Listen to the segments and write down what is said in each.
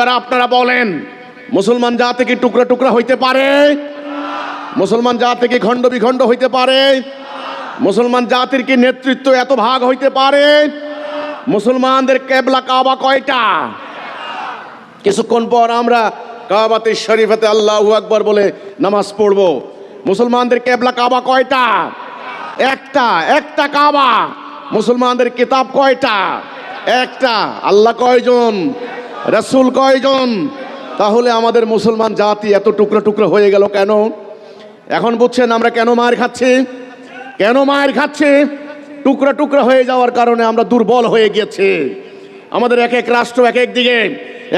আপনারা বলেন, মুসলমান জাতি কি টুকরা টুকরা হইতে পারে? মুসলমান জাতি কি খণ্ড বিখণ্ড হইতে পারে? মুসলমান জাতির কি নেতৃত্ব এত ভাগ হইতে পারে? মুসলমানদের কেবলা কাবা কয়টা? কিছুক্ষণ পর আমরা কাবাতে শরীফাতে আল্লাহু আকবার বলে নামাজ পড়ব। মুসলমানদের কেবলা কাবা কয়টা? একটা কাবা। মুসলমানদের কিতাব কয়টা? একটা। আল্লাহ কয়জন? রাসূল কয়জন? তাহলে আমাদের মুসলমান জাতি এত টুকরা টুকরা হয়ে গেল কেন? এখন বুঝছেন আমরা কেন মার খাচ্ছি? কেন মার খাচ্ছি? টুকরা টুকরা হয়ে যাওয়ার কারণে আমরা দুর্বল হয়ে গেছি। আমাদের এক এক রাষ্ট্র এক এক দিকে,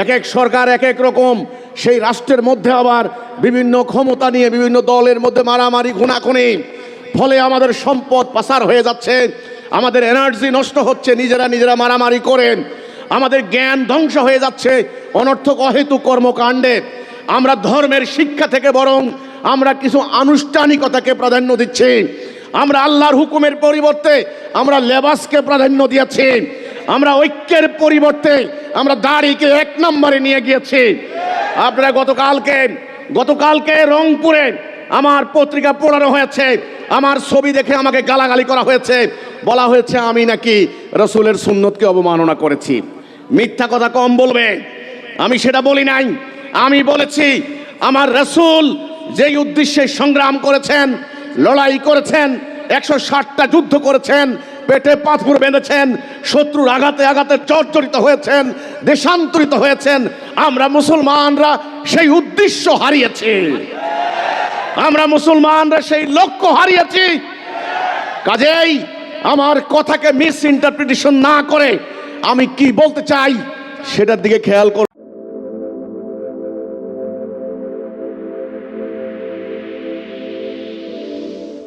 এক এক সরকার এক এক রকম। সেই রাষ্ট্রের মধ্যে আবার বিভিন্ন ক্ষমতা নিয়ে বিভিন্ন দলের মধ্যে মারামারি খুনাখুনি, ফলে আমাদের সম্পদ পাচার হয়ে যাচ্ছে, আমাদের এনার্জি নষ্ট হচ্ছে, নিজেরা মারামারি করে আমাদের জ্ঞান ধ্বংস হয়ে যাচ্ছে অনর্থক অহেতুক কর্মকাণ্ডে। আমরা ধর্মের শিক্ষা থেকে বরং আমরা কিছু আনুষ্ঠানিকতাকে প্রাধান্য দিচ্ছি। আমরা আল্লাহর হুকুমের পরিবর্তে আমরা লেবাসকে প্রাধান্য দিয়েছি। আমরা ঐক্যের পরিবর্তে আমরা দাড়িকে এক নম্বরে নিয়ে গিয়েছি। আপনারা গতকালকে রংপুরে আমার পত্রিকা পড়ানো হয়েছে, আমার ছবি দেখে আমাকে গালাগালি করা হয়েছে, বলা হয়েছে আমি নাকি রাসূলের সুন্নতকে অবমাননা করেছি। মিথ্যা কথা কম বলবে, আমি সেটা বলি নাই। আমি বলেছি আমার রাসূল যেই উদ্দেশ্যে সংগ্রাম করেছেন, লড়াই করেছেন, 160টা যুদ্ধ করেছেন, পেটে পাথর বেঁধেছেন, শত্রুর আঘাতে আঘাতে জর্জরিত হয়েছেন, দেশান্তরিত হয়েছেন, আমরা মুসলমানরা সেই উদ্দেশ্য হারিয়েছি। আমরা মুসলমানরা সেই লক্ষ্য হারিয়েছি। কাজেই আমার কথাকে মিস ইন্টারপ্রিটেশন না করে আমি কি বলতে চাই সেটার দিকে খেয়াল করুন।